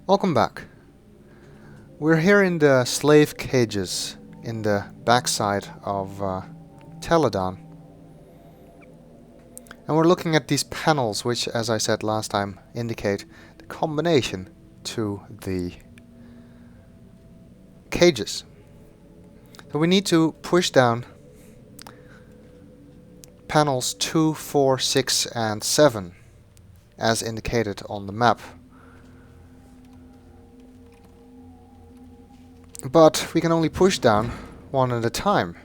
Welcome back. We're here in the slave cages in the backside of Teledahn. And we're looking at these panels which, as I said last time, indicate the combination to the cages. So we need to push down panels 2, 4, 6 and 7 as indicated on the map. But we can only push down one at a time,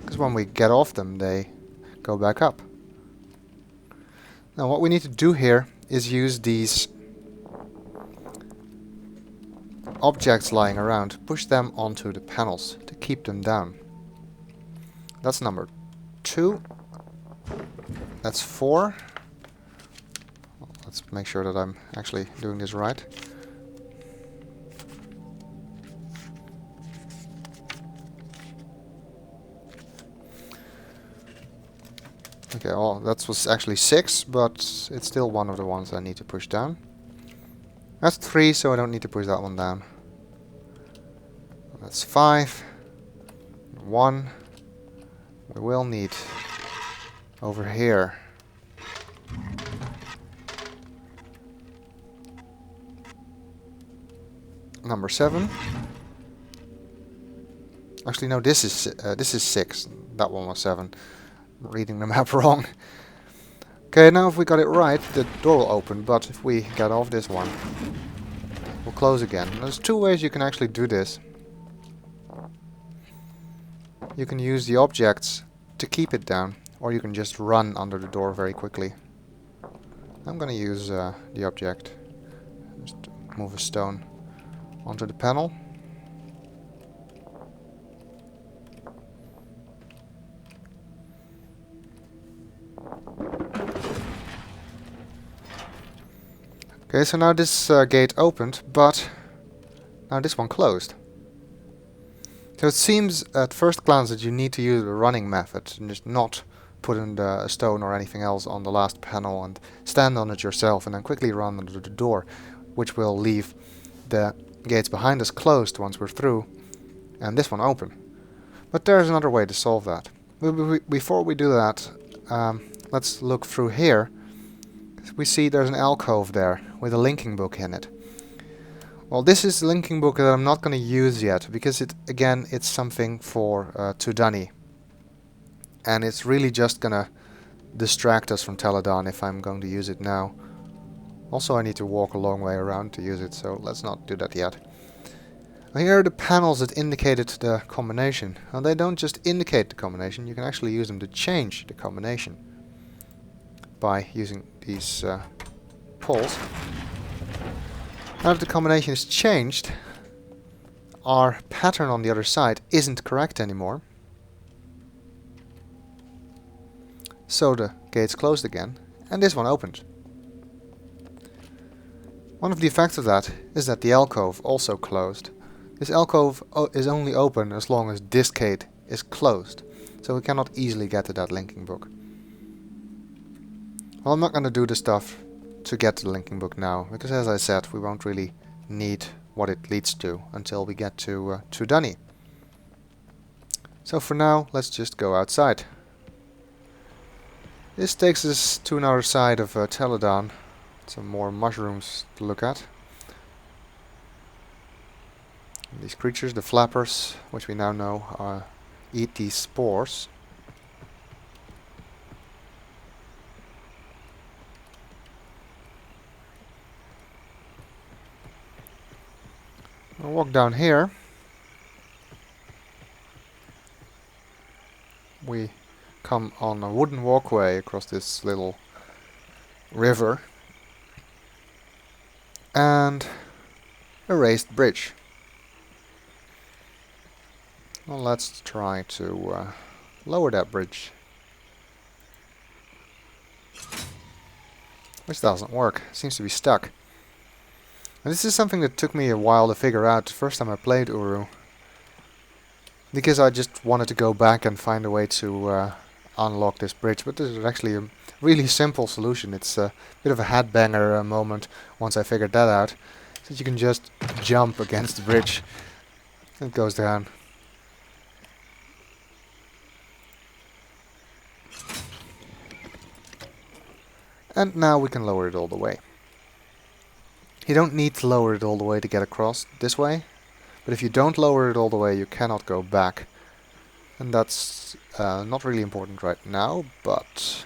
because when we get off them they go back up. Now what we need to do here is use these objects lying around, push them onto the panels to keep them down. That's number 2. That's 4. Let's make sure that I'm actually doing this right. Okay, well, that was actually 6, but it's still one of the ones I need to push down. That's 3, so I don't need to push that one down. That's 5. 1. We will need over here. Number 7. Actually, no, this is 6. That one was 7. Reading the map wrong. Okay, now if we got it right, the door will open, but if we get off this one, we'll close again. There's 2 ways you can actually do this. You can use the objects to keep it down, or you can just run under the door very quickly. I'm gonna use the object. Just move a stone onto the panel. Okay, so now this gate opened, but now this one closed. So it seems at first glance that you need to use the running method and just not put in a stone or anything else on the last panel and stand on it yourself and then quickly run under the door, which will leave the gates behind us closed once we're through and this one open. But there's another way to solve that. Before we do that, let's look through here. We see there's an alcove there with a linking book in it. Well, this is the linking book that I'm not going to use yet because it's something for Teledahn, and it's really just gonna distract us from Teledahn if I'm going to use it now. Also, I need to walk a long way around to use it, so let's not do that yet. Here are the panels that indicated the combination. Now they don't just indicate the combination, you can actually use them to change the combination by using these poles. Now that the combination is changed, our pattern on the other side isn't correct anymore. So the gates closed again, and this one opened. One of the effects of that is that the alcove also closed. This alcove is only open as long as this gate is closed, so we cannot easily get to that linking book. Well, I'm not going to do the stuff to get to the linking book now, because as I said, we won't really need what it leads to until we get to Teledahn. So for now, let's just go outside. This takes us to another side of Teledahn. Some more mushrooms to look at. These creatures, the flappers, which we now know eat these spores. I'll walk down here. We come on a wooden walkway across this little river and a raised bridge. Well, let's try to lower that bridge. Which doesn't work, seems to be stuck. And this is something that took me a while to figure out the first time I played Uru, because I just wanted to go back and find a way to unlock this bridge, but this is actually a really simple solution. It's a bit of a headbanger moment once I figured that out. So that you can just jump against the bridge. It goes down. And now we can lower it all the way. You don't need to lower it all the way to get across this way, but if you don't lower it all the way, you cannot go back. And that's not really important right now, but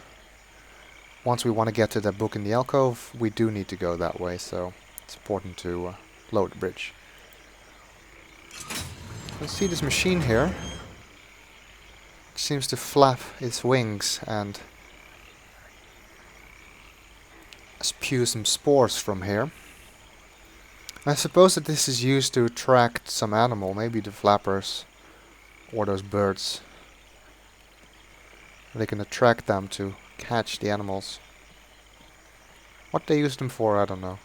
once we want to get to that book in the alcove, we do need to go that way, so it's important to lower the bridge. Let's see this machine here. It seems to flap its wings and spew some spores from here. I suppose that this is used to attract some animal, maybe the flappers or those birds. They can attract them to catch the animals. What they use them for, I don't know.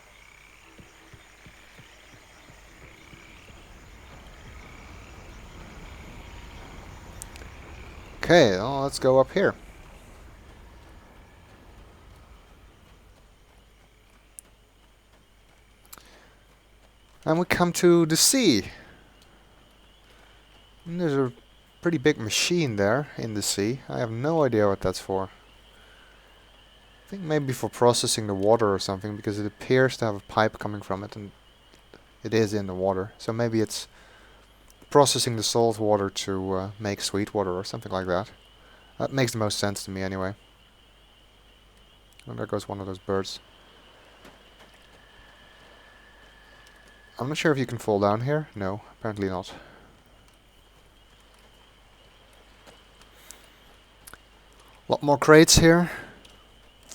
Okay, well, let's go up here. And we come to the sea. And there's a pretty big machine there in the sea. I have no idea what that's for. I think maybe for processing the water or something, because it appears to have a pipe coming from it, and it is in the water. So maybe it's processing the salt water to make sweet water or something like that. That makes the most sense to me anyway. And there goes one of those birds. I'm not sure if you can fall down here. No, apparently not. A lot more crates here,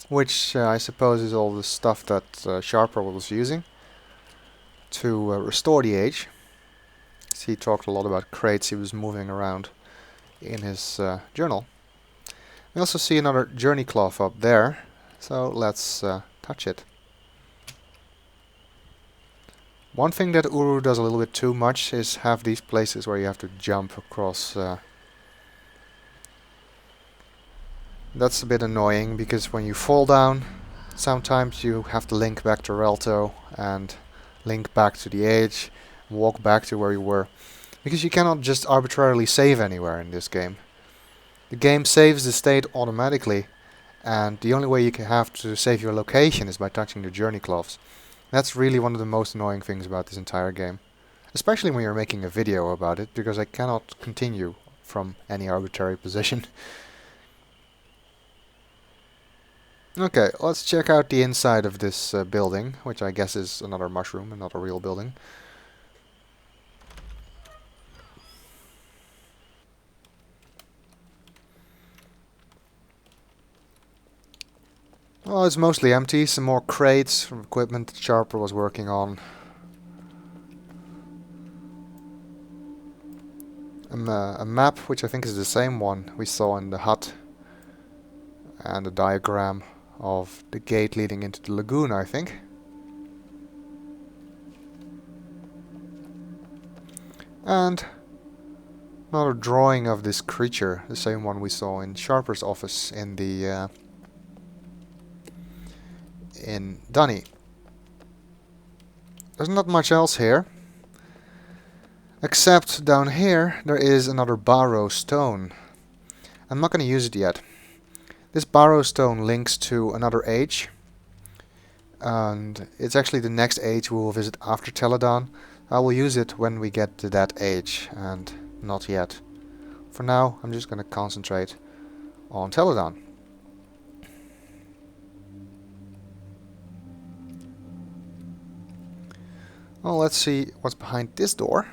which I suppose is all the stuff that Sharper was using to restore the age. So he talked a lot about crates he was moving around in his journal. We also see another journey cloth up there, so let's touch it. One thing that Uru does a little bit too much is have these places where you have to jump across. That's a bit annoying, because when you fall down, sometimes you have to link back to Relto and link back to the age, walk back to where you were. Because you cannot just arbitrarily save anywhere in this game. The game saves the state automatically, and the only way you can have to save your location is by touching the journey cloths. That's really one of the most annoying things about this entire game. Especially when you're making a video about it, because I cannot continue from any arbitrary position. Okay, let's check out the inside of this building, which I guess is another mushroom and not a real building. Well, it's mostly empty. Some more crates from equipment that Sharper was working on. A map, which I think is the same one we saw in the hut. And a diagram of the gate leading into the lagoon, I think. And another drawing of this creature, the same one we saw in Sharper's office in the in Dunny. There's not much else here, except down here there is another Barrow stone. I'm not going to use it yet. This Barrow stone links to another age, and it's actually the next age we will visit after Teledahn. I will use it when we get to that age, and not yet. For now, I'm just going to concentrate on Teledahn. Well, let's see what's behind this door.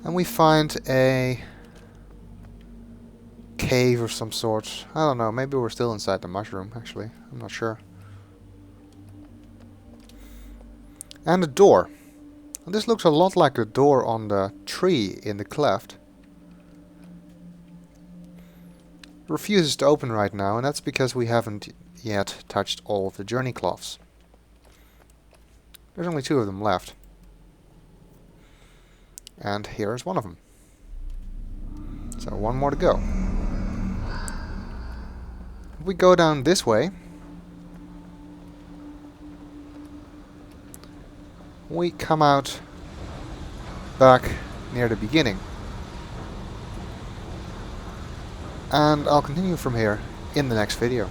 And we find a cave of some sort. I don't know, maybe we're still inside the mushroom, actually. I'm not sure. And a door. And this looks a lot like the door on the tree in the cleft. It refuses to open right now, and that's because we haven't yet touched all of the journey cloths. There's only 2 of them left. And here is one of them. So 1 more to go. we go down this way, we come out back near the beginning. And I'll continue from here in the next video.